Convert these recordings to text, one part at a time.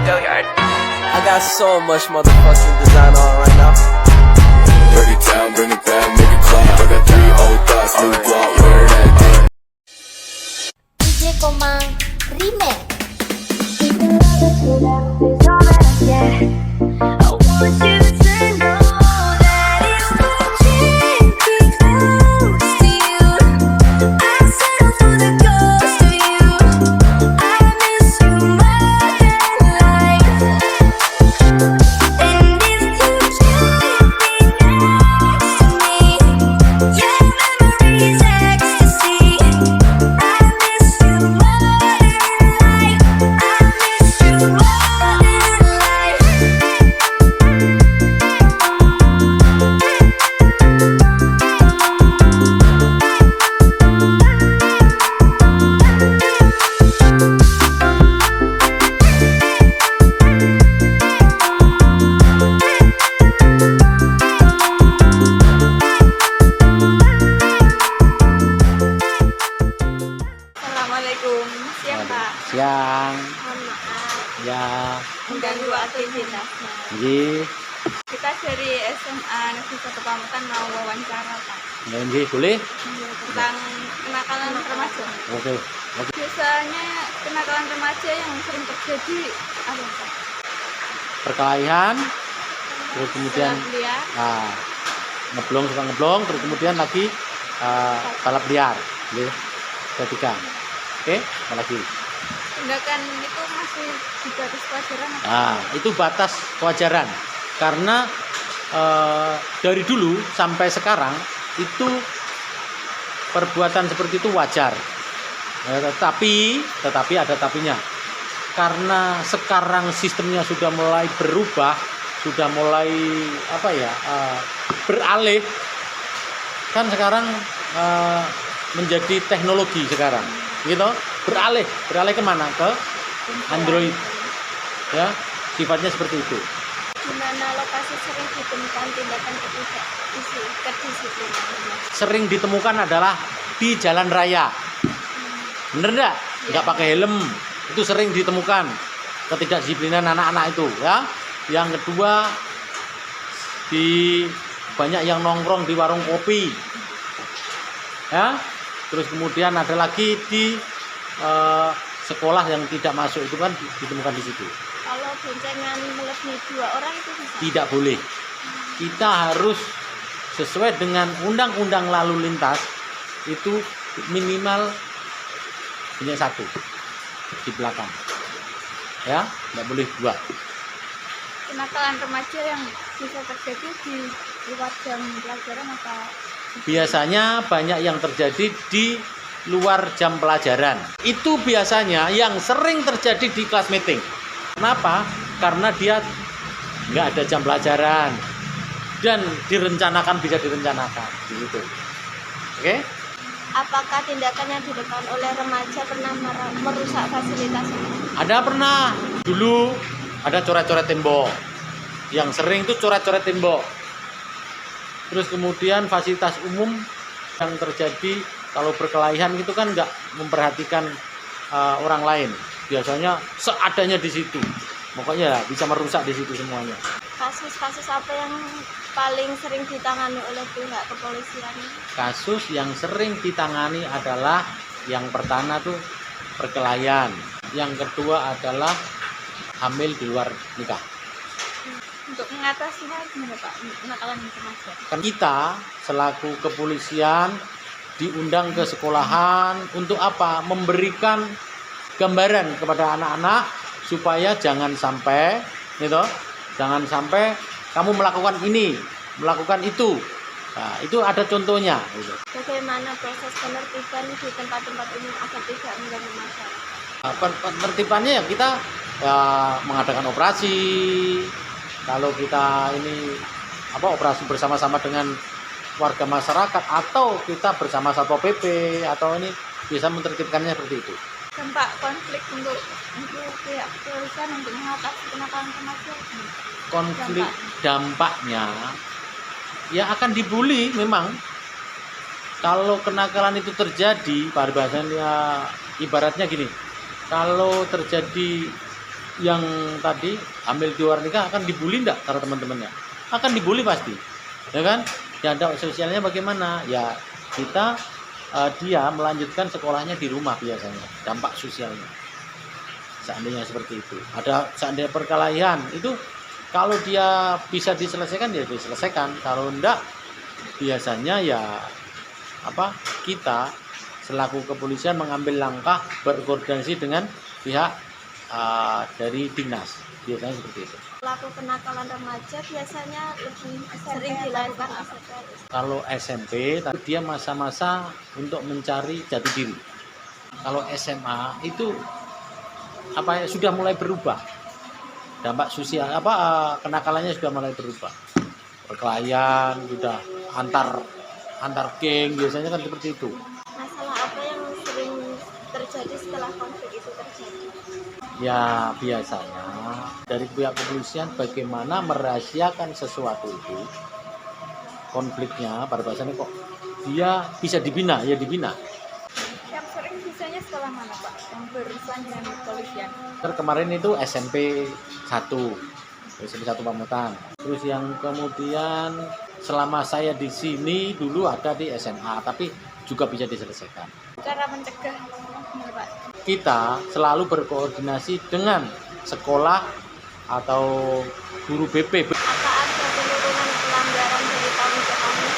I got so much motherfucking design on right now. Break it down, bring it back, make it clap. I got 3 old thoughts, new guap, wear that thing. DJ Komang Remix. I want you to know that it's touching me close to you. I settle for the ghost of you. I miss you more than life. And if you choose me next to me, your memory's ecstasy. I miss you more than life. I miss you more than life. Assalamualaikum, siang Pak. Siang, Mohon maaf ya, mengganggu aktivitasnya. nggih, Kita dari SMA Negeri 1 Pamekasan mau wawancara Pak nggih, boleh? tentang kenakalan remaja. Oke, Biasanya kenakalan remaja yang sering terjadi apa Pak? perkelahian, terus kemudian Balap liar, ngeblong, suka ngeblong, terus kemudian lagi balap liar, nggih, ada 3. Oke, apa lagi? tindakan itu masih di batas pelajaran apa? Itu batas kewajaran, karena dari dulu sampai sekarang itu perbuatan seperti itu wajar. Tetapi ada tapinya. Karena sekarang sistemnya sudah mulai berubah, sudah mulai beralih. Kan sekarang menjadi teknologi sekarang, gitu. Beralih kemana? Ke Android, ya. Sifatnya seperti itu. Di mana lokasi sering ditemukan tindakan kedisiplinan? Sering ditemukan adalah di jalan raya. Bener enggak? Enggak pakai helm. Itu sering ditemukan ketidakdisiplinan anak-anak itu, ya. Yang kedua, banyak yang nongkrong di warung kopi. Ya. Terus kemudian ada lagi di sekolah yang tidak masuk, itu kan ditemukan di situ. Kalau boncengan melebihi 2 orang itu bisa? Tidak boleh. Kita harus sesuai dengan undang-undang lalu lintas, itu minimal punya 1 di belakang, ya, nggak boleh 2. Kenakalan remaja yang bisa terjadi di luar jam pelajaran apa? Biasanya banyak yang terjadi di luar jam pelajaran. Itu biasanya yang sering terjadi di kelas meeting. Kenapa? Karena dia nggak ada jam pelajaran dan bisa direncanakan, gitu. Oke? Apakah tindakan yang dilakukan oleh remaja pernah merusak fasilitas? Ada pernah. Dulu ada coret-coret tembok. Yang sering itu coret-coret tembok. Terus kemudian fasilitas umum yang terjadi kalau berkelahian itu kan nggak memperhatikan orang lain. Biasanya seadanya di situ. Pokoknya bisa merusak di situ semuanya. Kasus-kasus apa yang paling sering ditangani oleh pihak kepolisian? Kasus yang sering ditangani adalah yang pertama tuh perkelahian. Yang kedua adalah hamil di luar nikah. Untuk mengatasinya gimana Pak? Kenakalan remaja. Kan kita selaku kepolisian diundang ke sekolahan untuk apa? Memberikan gambaran kepada anak-anak supaya jangan sampai kamu melakukan ini, melakukan itu. Nah, itu ada contohnya, gitu. Bagaimana proses penertiban di tempat-tempat umum agar tidak mengganggu masyarakat? Penertibannya ya kita mengadakan operasi. Kalau kita ini operasi bersama-sama dengan warga masyarakat, atau kita bersama Satpol PP, atau ini bisa menertibkannya seperti itu. Dampak konflik untuk pihak kepolisian untuk mengatasi kenakalan remaja. Konflik dampaknya ya akan dibully memang. Kalau kenakalan itu terjadi, pada bahasanya ibaratnya gini, kalau terjadi yang tadi hamil di luar nikah akan dibully enggak karena teman-temannya? Akan dibully pasti, ya kan? Dampak sosialnya bagaimana? Ya kita dia melanjutkan sekolahnya di rumah biasanya. Dampak sosialnya, seandainya seperti itu. Ada seandainya perkelahian itu, kalau dia bisa diselesaikan ya diselesaikan. Kalau enggak, biasanya ya kita selaku kepolisian mengambil langkah berkoordinasi dengan pihak dari dinas, biasanya seperti itu. Pelaku kenakalan remaja biasanya lebih sering dilakukan SMP. Kalau SMP, tapi dia masa-masa untuk mencari jati diri. Kalau SMA itu sudah mulai berubah. Dampak sosial kenakalannya sudah mulai berubah. Perkelahian sudah antar geng, biasanya kan seperti itu. Masalah apa yang sering terjadi setelah konflik itu terjadi? Ya biasanya dari pihak kepolisian bagaimana merahasiakan sesuatu itu, konfliknya pada bahasanya kok dia bisa dibina. Yang sering biasanya setelah mana Pak? Yang berurusan dengan kepolisian? Kemarin itu SMP 1 Pamutan. Terus yang kemudian selama saya di sini dulu ada di SMA, tapi juga bisa diselesaikan. Cara mencegah Pak? Kita selalu berkoordinasi dengan sekolah atau guru BP. Apa ada penurunan pelanggaran dari tahun ke tahun?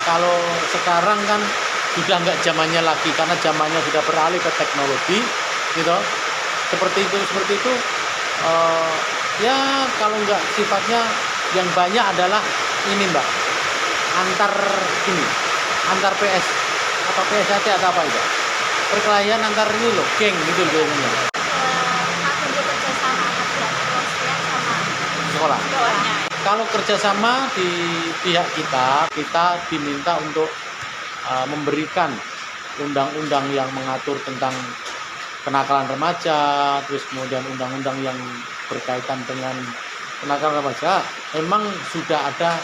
Kalau sekarang kan sudah nggak zamannya lagi, karena zamannya sudah beralih ke teknologi, gitu. Seperti itu. Ya kalau nggak sifatnya yang banyak adalah ini Mbak, antar PS atau PSAT atau apa itu, perkelahian antar ini loh, geng gitu biasanya. Makin kerjasama kerja kepolisian sama Sekolah. Sekolahnya. Kalau kerjasama di pihak kita diminta untuk memberikan undang-undang yang mengatur tentang kenakalan remaja, terus kemudian undang-undang yang berkaitan dengan kenakalan remaja. Memang sudah ada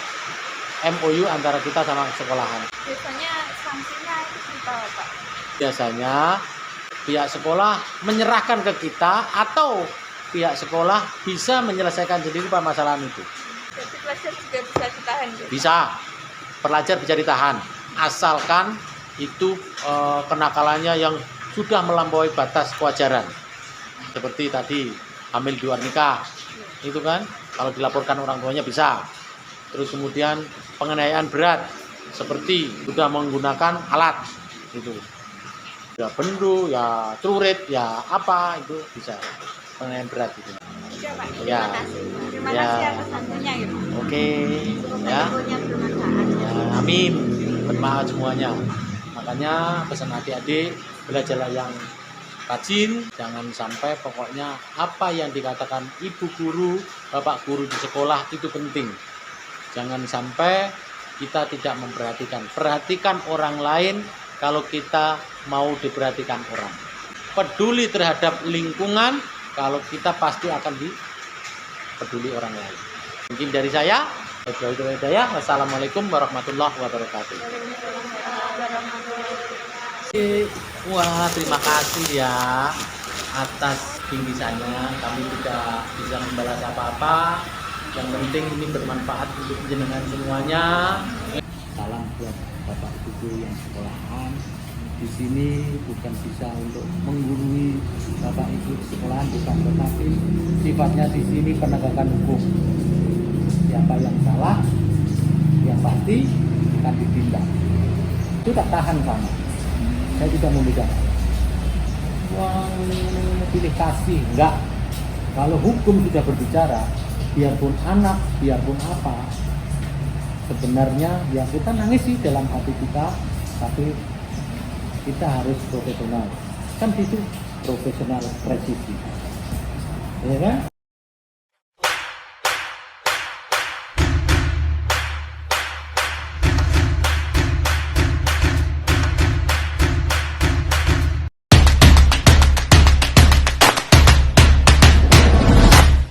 MOU antara kita sama sekolahan. Biasanya sanksinya itu berapa Pak? Biasanya pihak sekolah menyerahkan ke kita atau pihak sekolah bisa menyelesaikan sendiri permasalahan itu. Jadi pelajar juga bisa ditahan gitu? Bisa, pelajar bisa ditahan asalkan itu kenakalannya yang sudah melampaui batas kewajaran. Seperti tadi hamil di luar nikah, itu kan kalau dilaporkan orang tuanya bisa. Terus kemudian penganiayaan berat seperti sudah menggunakan alat itu, ya bendu, ya celurit, ya apa itu bisa penganiayaan berat itu. Iya Pak. Ya. Terima Ya. kasih atas santunya gitu. Oke, ya. punya bermanfaat. Ya, amin, bermanfaat semuanya. Makanya pesan adik-adik, belajarlah yang rajin, jangan sampai pokoknya apa yang dikatakan ibu guru, bapak guru di sekolah itu penting. Jangan sampai kita tidak memperhatikan. Perhatikan orang lain kalau kita mau diperhatikan orang. Peduli terhadap lingkungan, kalau kita pasti akan dipeduli orang lain. Mungkin dari saya, wassalamualaikum warahmatullahi wabarakatuh. Wah, terima kasih ya atas bingkisannya. Kami tidak bisa membalas apa-apa. Yang penting ini bermanfaat untuk jenengan semuanya. Salam buat bapak ibu yang sekolahan. Di sini bukan bisa untuk menggurui bapak ibu di sekolahan, bukan, tetapi sifatnya di sini penegakan hukum. Siapa yang salah, yang pasti akan ditindak. Itu tak tahan sama. Saya tidak membedakan. Wah, pilih kasih, enggak. Kalau hukum sudah berbicara, biarpun anak, biarpun apa, sebenarnya ya kita nangis sih dalam hati kita, tapi kita harus profesional. Kan itu profesional presisi, ya kan?